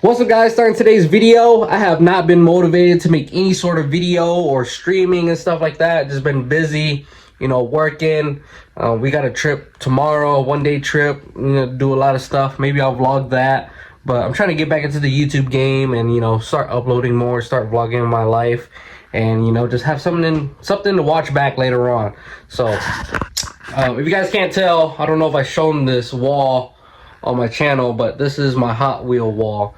What's up, guys? Starting today's video. I have not been motivated to make any sort of video or streaming and stuff like that. Just been busy, working. We got a trip tomorrow, a one-day trip. Do a lot of stuff. Maybe I'll vlog that. But I'm trying to get back into the YouTube game and start uploading more, start vlogging my life, and just have something to watch back later on. So if you guys can't tell, I don't know if I've shown this wall on my channel, but this is my Hot Wheel wall.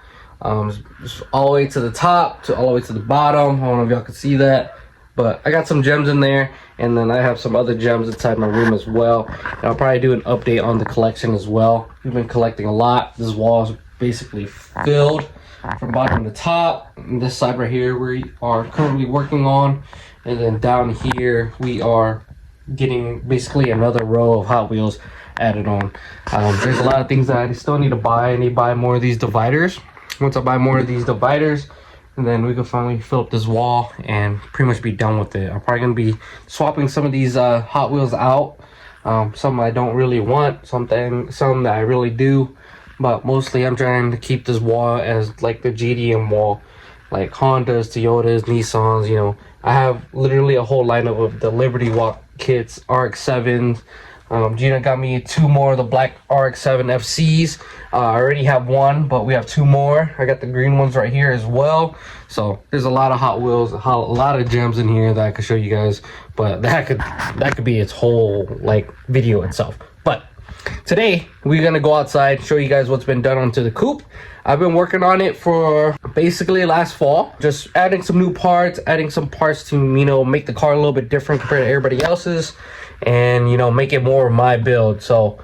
Just all the way to the top to all the way to the bottom. I don't know if y'all can see that, but I got some gems in there, and then I have some other gems inside my room as well. And I'll probably do an update on the collection as well. We've been collecting a lot. This wall is basically filled from bottom to top. And this side right here we are currently working on, and then down here we are getting basically another row of Hot Wheels added on. There's a lot of things that I still need to buy. I need to buy more of these dividers. Once I buy more of these dividers, and then we can finally fill up this wall and pretty much be done with it. I'm probably gonna be swapping some of these Hot Wheels out. Some I don't really want, some that I really do, but mostly I'm trying to keep this wall as like the GDM wall, like Hondas, Toyotas, Nissans. I have literally a whole lineup of the Liberty Walk kits, RX-7s. Gina got me 2 more of the black RX-7 FCs. I already have 1, but we have 2 more. I got the green ones right here as well. So there's a lot of Hot Wheels, a lot of gems in here that I could show you guys. But that could be its whole video itself. But today we're gonna go outside, show you guys what's been done onto the coupe. I've been working on it for basically last fall, just adding some new parts, adding some parts to make the car a little bit different compared to everybody else's, and make it more of my build. So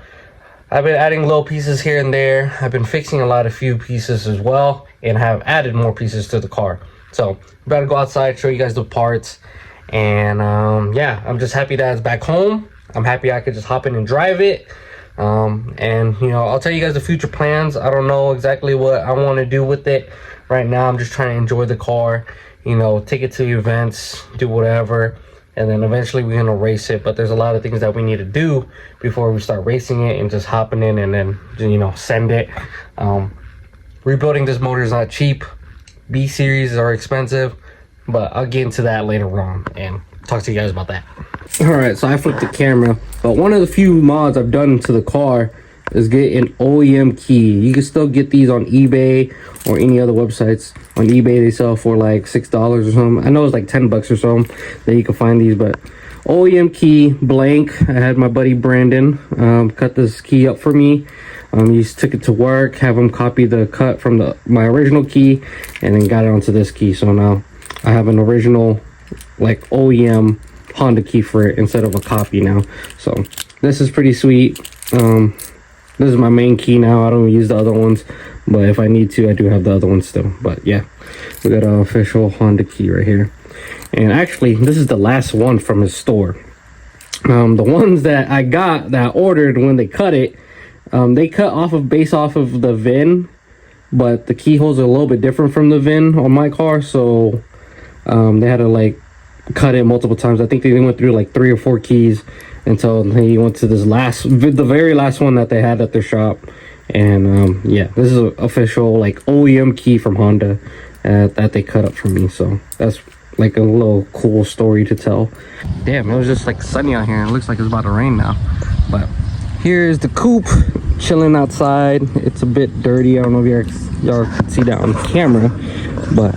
I've been adding little pieces here and there. I've been fixing a few pieces as well, and have added more pieces to the car. So I'm about to go outside, show you guys the parts, and yeah, I'm just happy that it's back home. I'm happy I could just hop in and drive it. And I'll tell you guys the future plans. I don't know exactly what I want to do with it right now. I'm just trying to enjoy the car, take it to events, do whatever, and then eventually we're gonna race it. But there's a lot of things that we need to do before we start racing it and just hopping in and then send it. Rebuilding this motor is not cheap. B series are expensive, but I'll get into that later on and talk to you guys about that. All right, so I flipped the camera, but one of the few mods I've done to the car is get an OEM key. You can still get these on eBay or any other websites. On eBay they sell for like $6 or something. I know it's like $10 or something that you can find these, but OEM key blank. I had my buddy Brandon cut this key up for me. He took it to work, have him copy the cut from my original key, and then got it onto this key. So now I have an original OEM Honda key for it instead of a copy now. So this is pretty sweet. This is my main key now. I don't use the other ones, but if I need to, I do have the other ones still. But yeah, we got an official Honda key right here. And actually, this is the last one from his store. The ones that I ordered when they cut it, they cut based off of the VIN, but the keyholes are a little bit different from the VIN on my car, so they had to cut it multiple times. I think they went through 3 or 4 keys until he went to the very last one that they had at their shop. And yeah, this is an official OEM key from Honda that they cut up for me. So that's a little cool story to tell. Damn, it was just sunny out here, and it looks like it's about to rain now. But here's the coupe chilling outside. It's a bit dirty. I don't know if y'all can see that on camera, but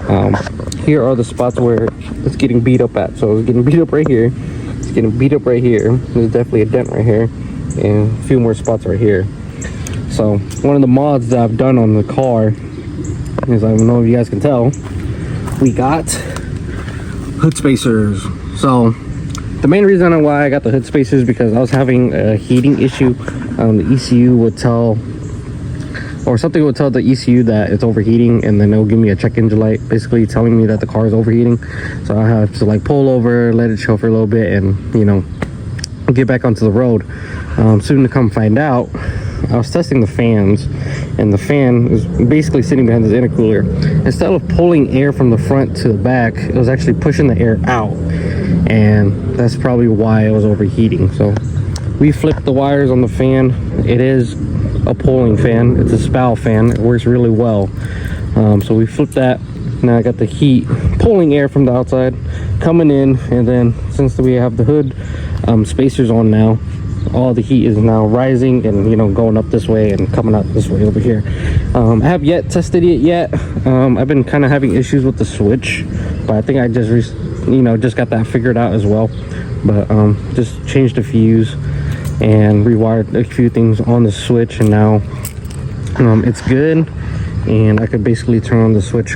here are the spots where it's getting beat up at. So it's getting beat up right here, it's getting beat up right here, there's definitely a dent right here, and a few more spots right here. So one of the mods that I've done on the car is, I don't know if you guys can tell, we got hood spacers. So the main reason why I got the hood spacers is because I was having a heating issue. The ECU would tell, or something would tell the ECU that it's overheating, and then it'll give me a check engine light basically telling me that the car is overheating. So I have to pull over, let it chill for a little bit, and get back onto the road. Soon to come find out, I was testing the fans, and the fan was basically sitting behind this intercooler. Instead of pulling air from the front to the back, it was actually pushing the air out, and that's probably why it was overheating. So we flipped the wires on the fan. It is a pulling fan. It's a spout fan. It works really well. So we flipped that. Now I got the heat pulling air from the outside coming in, and then since we have the hood spacers on now, all the heat is now rising and, you know, going up this way and coming out this way over here. I have yet tested it yet. I've been kind of having issues with the switch, but I think I just just got that figured out as well. But just changed the fuse and rewired a few things on the switch, and now it's good, and I could basically turn on the switch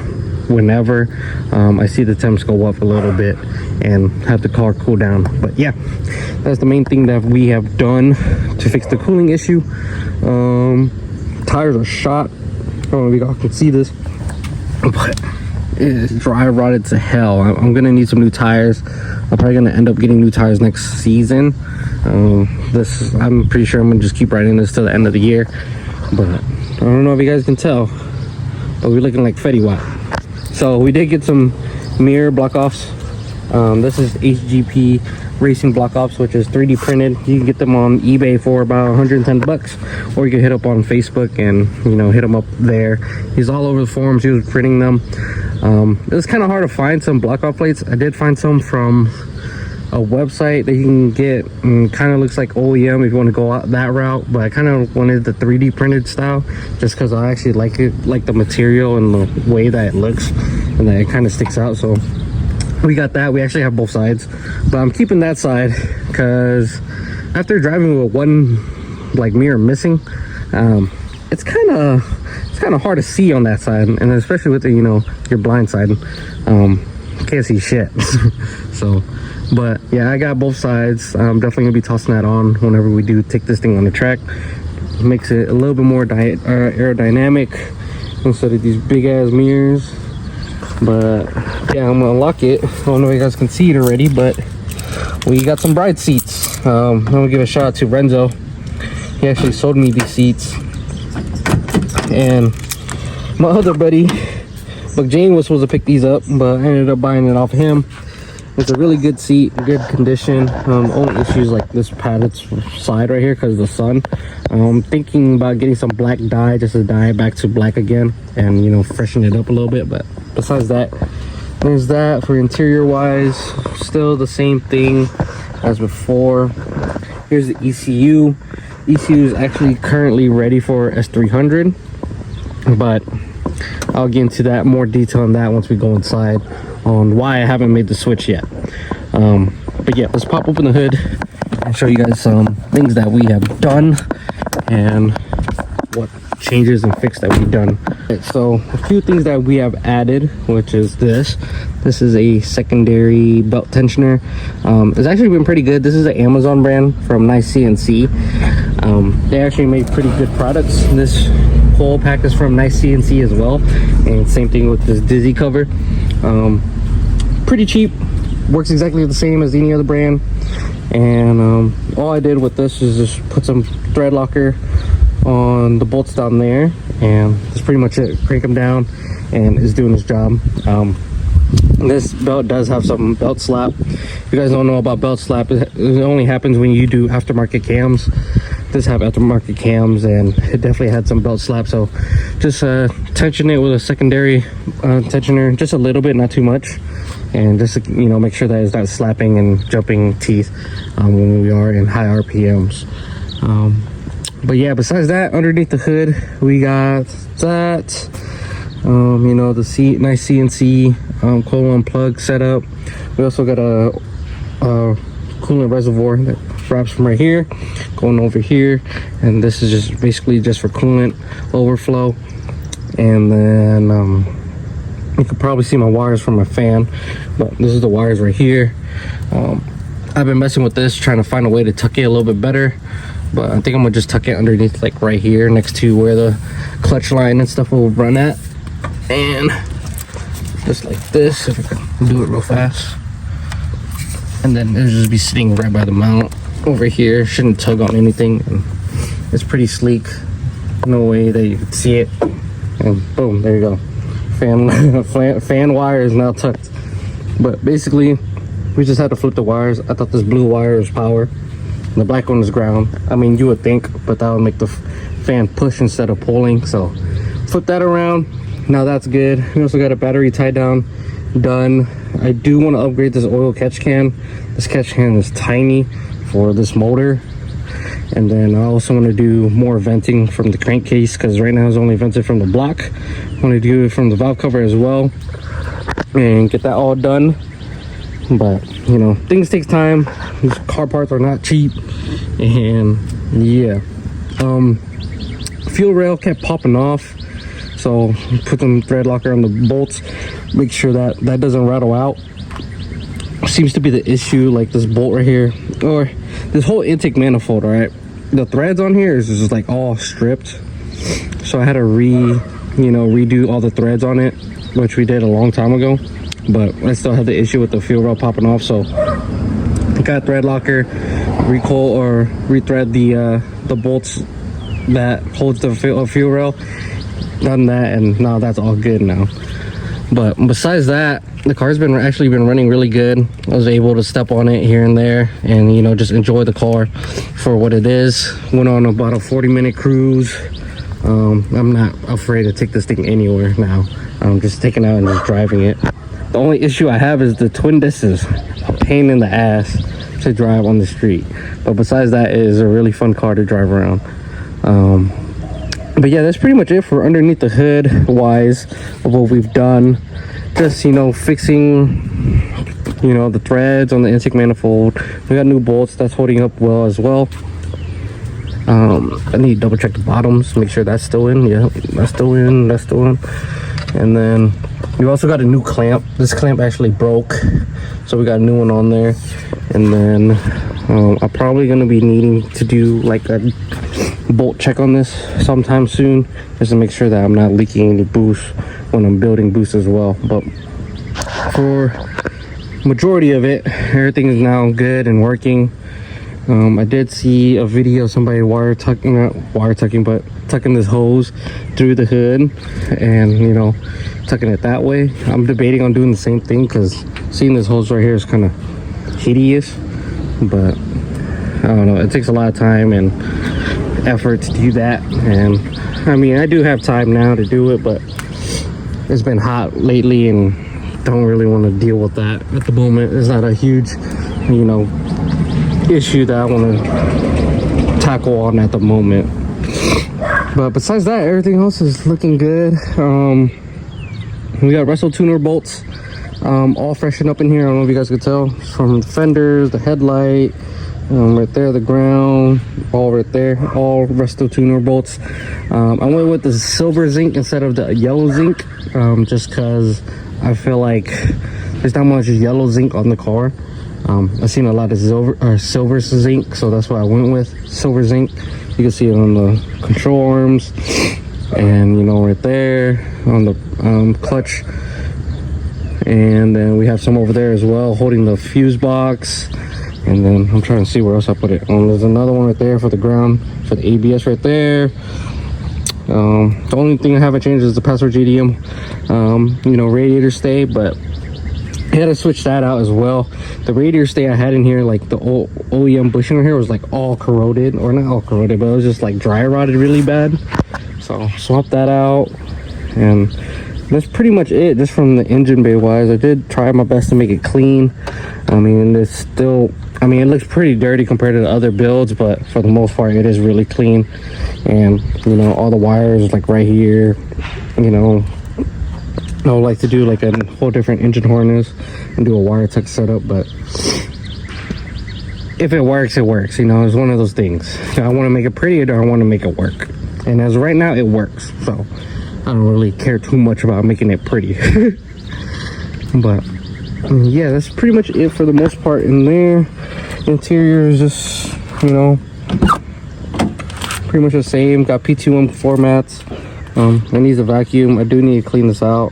whenever I see the temps go up a little bit and have the car cool down. But yeah, that's the main thing that we have done to fix the cooling issue. Tires are shot. I don't know if you guys can see this, but it's dry rotted to hell. I'm gonna need some new tires. I'm probably gonna end up getting new tires next season. I'm pretty sure I'm gonna just keep riding this till the end of the year. But I don't know if you guys can tell, but we're looking like Fetty Wap. So we did get some mirror block offs. This is HGP Racing block offs, which is 3D printed. You can get them on eBay for about 110 bucks, or you can hit up on Facebook and, you know, hit him up there. He's all over the forums. He was printing them. It was kind of hard to find some block off plates. I did find some from a website that you can get, and kind of looks like OEM if you want to go out that route, but I kind of wanted the 3D printed style just because I actually like it, like the material and the way that it looks and that it kind of sticks out. So we got that. We actually have both sides, but I'm keeping that side because after driving with one like mirror missing, it's kind of hard to see on that side, and especially with the, you know, your blind side, can't see shit. So, but yeah, I got both sides. I'm definitely gonna be tossing that on whenever we do take this thing on the track. It makes it a little bit more aerodynamic instead of these big ass mirrors. But yeah, I'm gonna lock it. I don't know if you guys can see it already, but we got some bride seats. I'm gonna give a shout out to Renzo. He actually sold me these seats, and my other buddy Buck Jane was supposed to pick these up, but I ended up buying it off him. It's a really good seat, good condition. Only issues like this padded side right here because of the sun. I'm thinking about getting some black dye just to dye it back to black again and, you know, freshen it up a little bit. But besides that, there's that. For interior wise, still the same thing as before. Here's the ECU. ECU is actually currently ready for S300, but I'll get into that more detail on that once we go inside on why I haven't made the switch yet. But yeah, let's pop open the hood and show you guys some things that we have done and what changes and fix that we've done. Okay, so a few things that we have added, which is this is a secondary belt tensioner. It's actually been pretty good. This is an Amazon brand from Nice CNC. They actually make pretty good products. This whole pack is from Nice CNC as well, and same thing with this Dizzy cover. Pretty cheap, works exactly the same as any other brand. And all I did with this is just put some thread locker on the bolts down there, and that's pretty much it. Crank them down and it's doing its job. This belt does have some belt slap. If you guys don't know about belt slap, it only happens when you do aftermarket cams. This have aftermarket cams, and it definitely had some belt slap. So just tension it with a secondary tensioner, just a little bit, not too much, and just, you know, make sure that it's not slapping and jumping teeth when we are in high RPMs. But yeah, besides that, underneath the hood we got that, you know, the Nice CNC coolant plug setup. We also got a coolant reservoir that wraps from right here going over here, and this is just basically just for coolant overflow. And then you can probably see my wires from my fan, but this is the wires right here. I've been messing with this, trying to find a way to tuck it a little bit better, but I think I'm gonna just tuck it underneath, like right here next to where the clutch line and stuff will run at. And just like this, if I can do it real fast, and then it'll just be sitting right by the mount over here. Shouldn't tug on anything, and it's pretty sleek, no way that you can see it. And boom, there you go. Fan wire is now tucked. But basically we just had to flip the wires. I thought this blue wire is power and the black one is ground. I mean, you would think, but that would make the fan push instead of pulling. So flip that around, now that's good. We also got a battery tie down done. I do want to upgrade this oil catch can. This catch can is tiny for this motor. And then I also want to do more venting from the crankcase, because right now it's only vented from the block. I want to do it from the valve cover as well and get that all done. But you know, things take time. These car parts are not cheap. And yeah, fuel rail kept popping off, so put some thread locker on the bolts, make sure that that doesn't rattle out. Seems to be the issue, like this bolt right here, or this whole intake manifold. All right, the threads on here is just like all stripped, so I had to redo all the threads on it, which we did a long time ago. But I still have the issue with the fuel rail popping off, so I got a thread locker, recoil or rethread the bolts that holds the fuel rail. Done that, and now that's all good now. But besides that, the car's actually been running really good. I was able to step on it here and there, and you know, just enjoy the car for what it is. Went on about a 40-minute cruise. I'm not afraid to take this thing anywhere now. I'm just taking it out and just driving it. The only issue I have is the twin disc is a pain in the ass to drive on the street. But besides that, it is a really fun car to drive around. But yeah, that's pretty much it for underneath the hood wise of what we've done. Just, you know, fixing, you know, the threads on the intake manifold. We got new bolts that's holding up well as well. I need to double check the bottoms, make sure that's still in. Yeah, that's still in, that's still in. And then we also got a new clamp. This clamp actually broke, so we got a new one on there. And then I'm probably gonna be needing to do like a bolt check on this sometime soon, just to make sure that I'm not leaking any boost when I'm building boost as well. But for majority of it, everything is now good and working. I did see a video of somebody tucking this hose through the hood, and you know, tucking it that way. I'm debating on doing the same thing, because seeing this hose right here is kind of hideous. But I don't know, it takes a lot of time and effort to do that. And I mean, I do have time now to do it, but it's been hot lately and don't really want to deal with that at the moment. It's not a huge, you know, issue that I want to tackle on at the moment. But besides that, everything else is looking good. We got Wrestle tuner bolts all freshened up in here. I don't know if you guys could tell, from the fenders, the headlight, right there, the ground, all right there, all Resto tuner bolts. I went with the silver zinc instead of the yellow zinc, just because I feel like there's not much yellow zinc on the car. I've seen a lot of silver zinc, so that's what I went with, silver zinc. You can see it on the control arms, and you know, right there on the clutch. And then we have some over there as well, holding the fuse box. And then I'm trying to see where else I put it. There's another one right there for the ground, for the ABS right there. The only thing I haven't changed is the Password JDM, you know, radiator stay, but I had to switch that out as well. The radiator stay I had in here, like the old OEM bushing right here, was like all corroded, or not all corroded, but it was just like dry rotted really bad. So swapped that out, and that's pretty much it, just from the engine bay wise. I did try my best to make it clean. I mean, it's still, I mean, it looks pretty dirty compared to the other builds, but for the most part, it is really clean. And you know, all the wires like right here, you know, I would like to do like a whole different engine harness and do a wire tuck setup, but if it works, it works. You know, it's one of those things. I want to make it pretty, or I want to make it work. And as of right now, it works. So I don't really care too much about making it pretty. But yeah, that's pretty much it for the most part in there. Interior is just, you know, pretty much the same. Got P2M formats. It needs a vacuum. I do need to clean this out.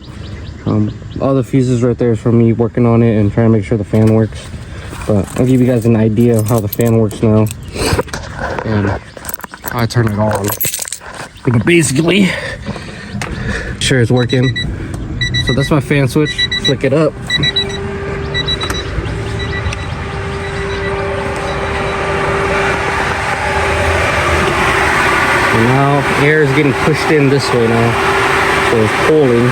All the fuses right there is from me working on it and trying to make sure the fan works. But I'll give you guys an idea of how the fan works now, and how I turn it on. But basically, sure it's working. So that's my fan switch. Flick it up. And now air is getting pushed in this way now. is pulling.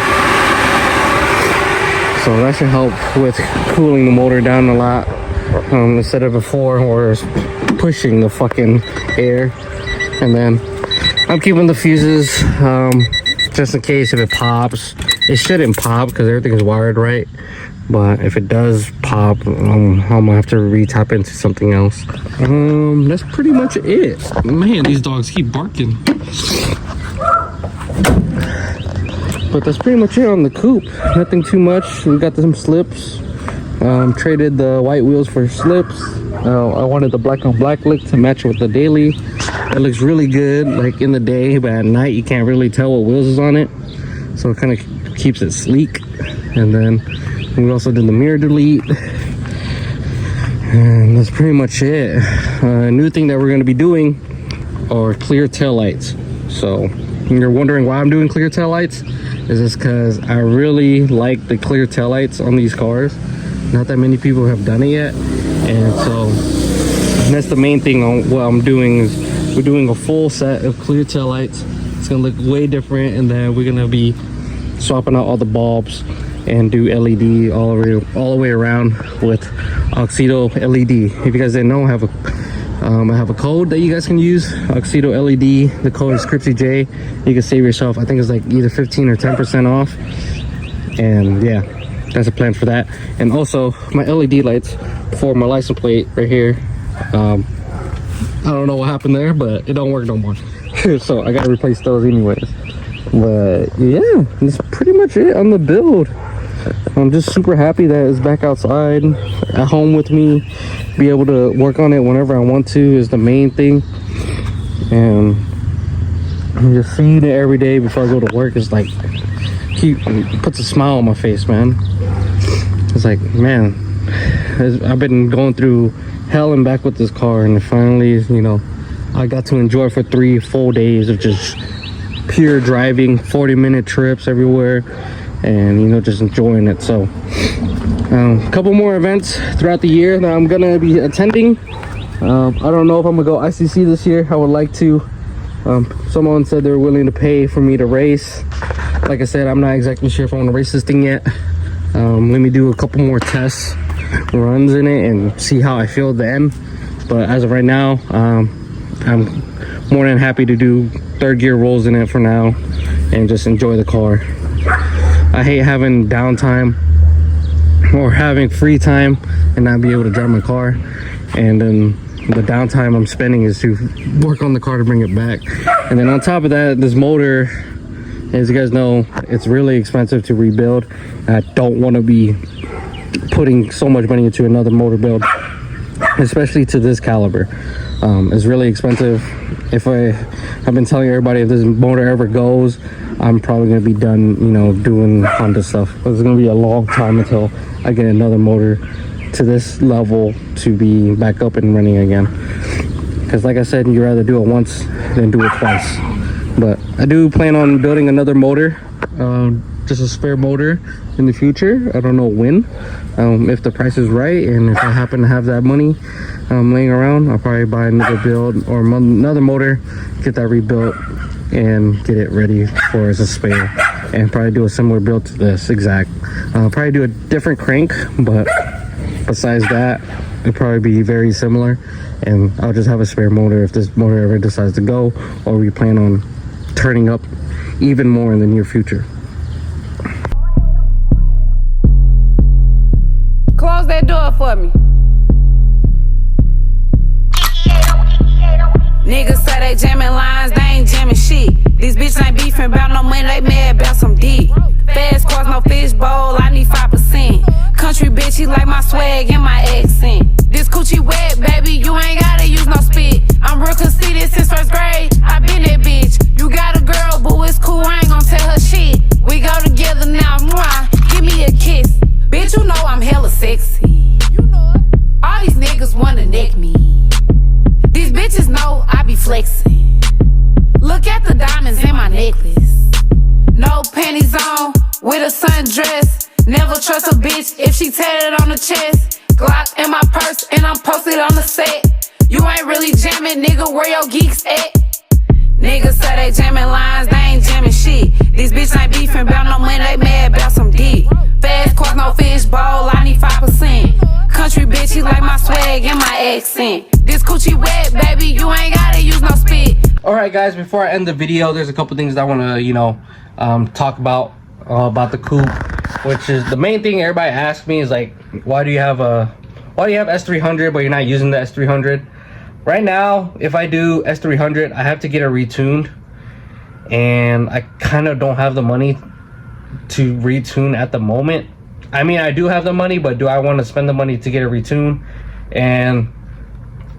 So that should help with cooling the motor down a lot. Instead of before where it's pushing the fucking air. And then I'm keeping the fuses just in case if it pops. It shouldn't pop because everything is wired right. But if it does pop, I'm gonna have to re-tap into something else. That's pretty much it. Man, these dogs keep barking. But that's pretty much it on the coupe. Nothing too much. We got some slips. Traded the white wheels for slips. I wanted the black on black look to match with the daily. It looks really good like in the day, but at night you can't really tell what wheels is on it. So it kind of keeps it sleek. And then we also did the mirror delete. And that's pretty much it. A new thing that we're going to be doing are clear tail lights. So you're wondering why I'm doing clear tail lights? Is this because I really like the clear tail lights on these cars. Not that many people have done it yet. And so that's the main thing on what I'm doing is we're doing a full set of clear tail lights. It's going to look way different. And then we're going to be swapping out all the bulbs and do LED all the way around with Oxido LED. If you guys didn't know, I have a code that you guys can use, Oxido LED. The code is Kripsyj. You can save yourself, I think it's like either 15 or 10% off. And yeah, that's a plan for that. And also my LED lights for my license plate right here. I don't know what happened there, but it don't work no more. So I gotta replace those anyways. But yeah, that's pretty much it on the build. I'm just super happy that it's back outside at home with me. Be able to work on it whenever I want to is the main thing. And just seeing it every day before I go to work is like puts a smile on my face, man. It's like, man, I've been going through hell and back with this car, and finally, you know, I got to enjoy for 3 full days of just pure driving, 40-minute trips everywhere, and you know, just enjoying it. So a couple more events throughout the year that I'm gonna be attending. I don't know if I'm gonna go ICC this year. I would like to. Someone said they were willing to pay for me to race. Like I said, I'm not exactly sure if I want to race this thing yet. Let me do a couple more tests runs in it and see how I feel then. But as of right now, I'm more than happy to do third gear rolls in it for now and just enjoy the car. I hate having downtime or having free time and not be able to drive my car, and then the downtime I'm spending is to work on the car to bring it back. And then on top of that, this motor, as you guys know, it's really expensive to rebuild. I don't want to be putting so much money into another motor build, especially to this caliber. It's really expensive. I've been telling everybody, if this motor ever goes, I'm probably gonna be done, you know, doing Honda stuff. It's gonna be a long time until I get another motor to this level to be back up and running again. Because like I said, you'd rather do it once than do it twice. But I do plan on building another motor, just a spare motor in the future. I don't know when, if the price is right, and if I happen to have that money laying around, I'll probably buy another build or another motor, get that rebuilt and get it ready for as a spare, and probably do a similar build to this exact. Probably do a different crank, but besides that, it'll probably be very similar. And I'll just have a spare motor if this motor ever decides to go, or we plan on turning up even more in the near future. Close that door for me. Niggas say they jamming lines, they ain't jamming shit. These bitches ain't beefing about no money, they mad about some dick. Fast cars, no fishbowl, I need 5%. Country bitch, he like my swag and my accent. This coochie wet, baby, you ain't gotta use no spit. I'm real conceited since first grade, I been that bitch. You got a girl, boo, it's cool, I ain't gon' tell her shit. We go together now, mwah, give me a kiss. Bitch, you know I'm hella sexy. You know it. All these niggas wanna neck me. These bitches know I be flexing. Look at the diamonds in my necklace. No panties on, with a sundress. Never trust a bitch if she tatted on the chest. Glock in my purse and I'm posted on the set. You ain't really jamming, nigga, where your geeks at? Niggas say they jamming lines, they ain't jamming shit. These bitches ain't beefing about no money, they mad about some dick. Fast cars, no fish bowl, I need 5%. Country bitch, he like my swag and my accent. This coochie wet, baby, you ain't gotta use no spit. Alright guys, before I end the video, there's a couple things that I want to, talk about the coupe, which is the main thing everybody asks me is like, why do you have S300 but you're not using the S300? Right now, if I do S300, I have to get it retuned, and I kind of don't have the money to retune at the moment. I mean, I do have the money, but do I want to spend the money to get it retuned? And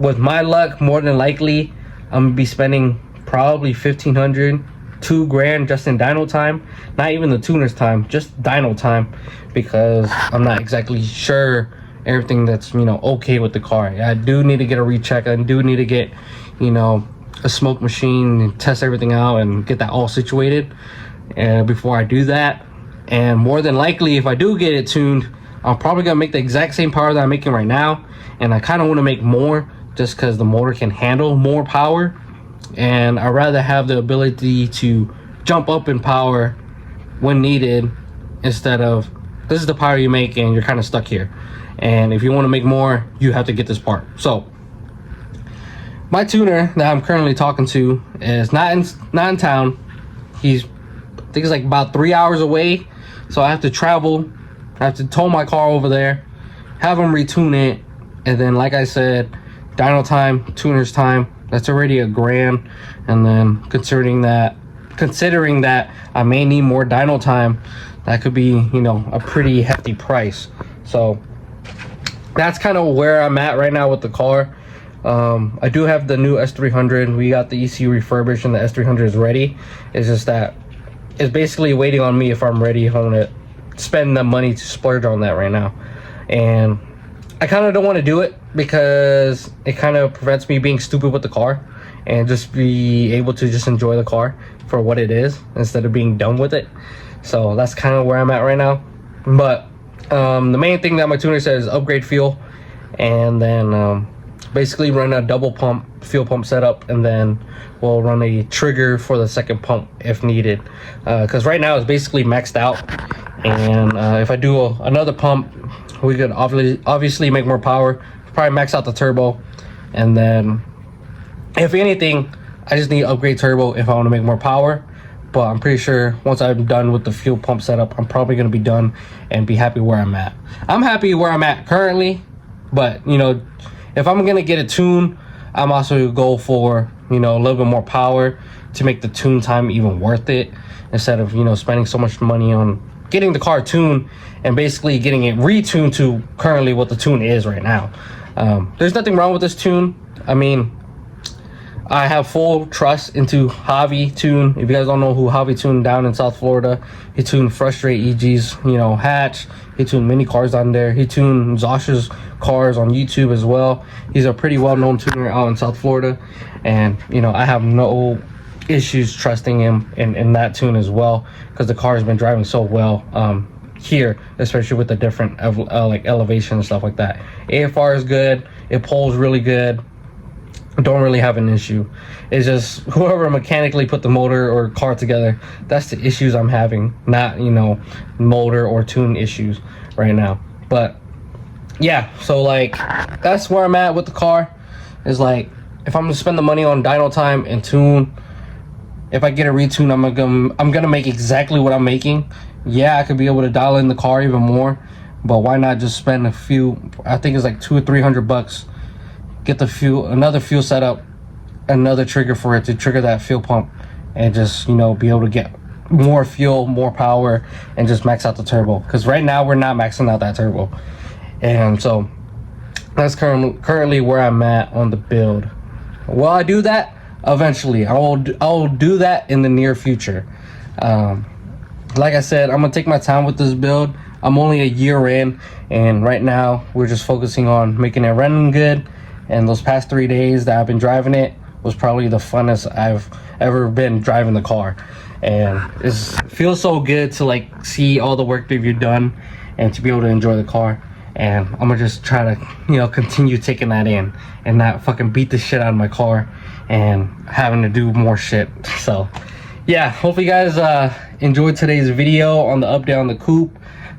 with my luck, more than likely, I'm gonna be spending probably $1,500, $2,000 just in dyno time. Not even the tuner's time, just dyno time, because I'm not exactly sure everything that's okay with the car. I do need to get a recheck. I do need to get a smoke machine and test everything out and get that all situated before I do that. And more than likely, if I do get it tuned, I'm probably gonna make the exact same power that I'm making right now, and I kind of want to make more just because the motor can handle more power, and I'd rather have the ability to jump up in power when needed, instead of this is the power you make and you're kind of stuck here. And if you want to make more, you have to get this part. So my tuner that I'm currently talking to is not in town. I think it's like about 3 hours away. So I have to travel. I have to tow my car over there, have him retune it, and then, like I said, dyno time, tuner's time. That's already $1,000. And then considering that I may need more dyno time, that could be a pretty hefty price. So that's kind of where I'm at right now with the car. I do have the new S300. We got the ECU refurbished and the S300 is ready. It's just that it's basically waiting on me if I'm ready, if I want to spend the money to splurge on that right now. And I kind of don't want to do it because it kind of prevents me being stupid with the car and just be able to just enjoy the car for what it is instead of being dumb with it. So that's kind of where I'm at right now. But the main thing that my tuner says is upgrade fuel, and then basically run a double pump fuel pump setup, and then we'll run a trigger for the second pump if needed, because right now it's basically maxed out. And if I do another pump, we could obviously make more power, probably max out the turbo, and then if anything, I just need to upgrade turbo if I want to make more power. But I'm pretty sure once I'm done with the fuel pump setup, I'm probably going to be done and be happy where I'm at. I'm happy where I'm at currently, but if I'm going to get a tune, I'm also going to go for a little bit more power to make the tune time even worth it, instead of spending so much money on getting the car tuned and basically getting it retuned to currently what the tune is right now. There's nothing wrong with this tune. I mean, I have full trust into Javi Tune. If you guys don't know who Javi Tune down in South Florida, he tuned Frustrate EG's, hatch. He tuned many cars on there. He tuned Zosh's cars on YouTube as well. He's a pretty well-known tuner out in South Florida, and I have no issues trusting him in that tune as well, because the car has been driving so well here, especially with the different like elevation and stuff like that. AFR is good. It pulls really good. Don't really have an issue. It's just whoever mechanically put the motor or car together, that's the issues I'm having, not motor or tune issues right now. But yeah, so like that's where I'm at with the car. Is like, if I'm gonna spend the money on dyno time and tune, if I get a retune, I'm gonna make exactly what I'm making. Yeah, I could be able to dial in the car even more, but why not just spend a few, I think it's like $200 or $300, get the another fuel setup, another trigger for it to trigger that fuel pump, and just be able to get more fuel, more power, and just max out the turbo, because right now we're not maxing out that turbo. And so that's currently where I'm at on the build. Will I do that? Eventually. I'll do that in the near future. Like I said, I'm gonna take my time with this build. I'm only a year in, and right now we're just focusing on making it running good. And those past 3 days that I've been driving it was probably the funnest I've ever been driving the car. And it feels so good to like see all the work that you've done and to be able to enjoy the car. and I'm gonna just try to, you know, continue taking that in and not fucking beat the shit out of my car and having to do more shit. So yeah, hopefully you guys enjoyed today's video on the update on the coupe.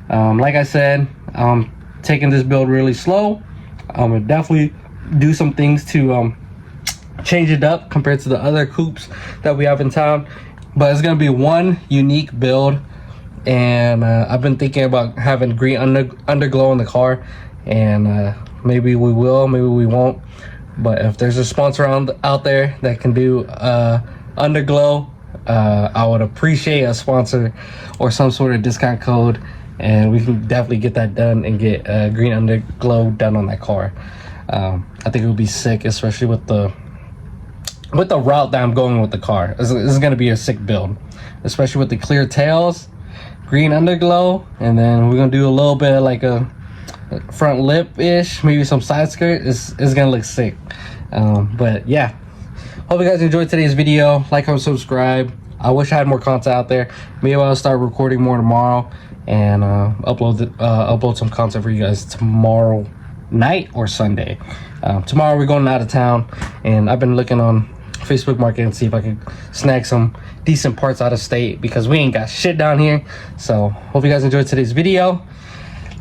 Like I said, I'm taking this build really slow. I'm gonna definitely do some things to change it up compared to the other coupes that we have in town, but it's gonna be one unique build. And I've been thinking about having green underglow in the car, and maybe we will, maybe we won't. But if there's a sponsor out there that can do underglow, I would appreciate a sponsor or some sort of discount code, and we can definitely get that done and get green underglow done on that car. I think it would be sick, especially with the route that I'm going with the car. This is gonna be a sick build, especially with the clear tails, green underglow, and then we're gonna do a little bit of like a front lip ish, maybe some side skirt. It's gonna look sick. But yeah, hope you guys enjoyed today's video. Like, comment, subscribe. I wish I had more content out there. Maybe I'll start recording more tomorrow and upload some content for you guys tomorrow night or Sunday. Tomorrow we're going out of town, and I've been looking on Facebook Market and see if I can snag some decent parts out of state, because we ain't got shit down here. So hope you guys enjoyed today's video.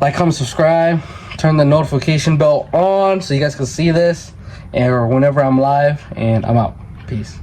Like, comment, subscribe, turn the notification bell on so you guys can see this or whenever I'm live, and I'm out. Peace.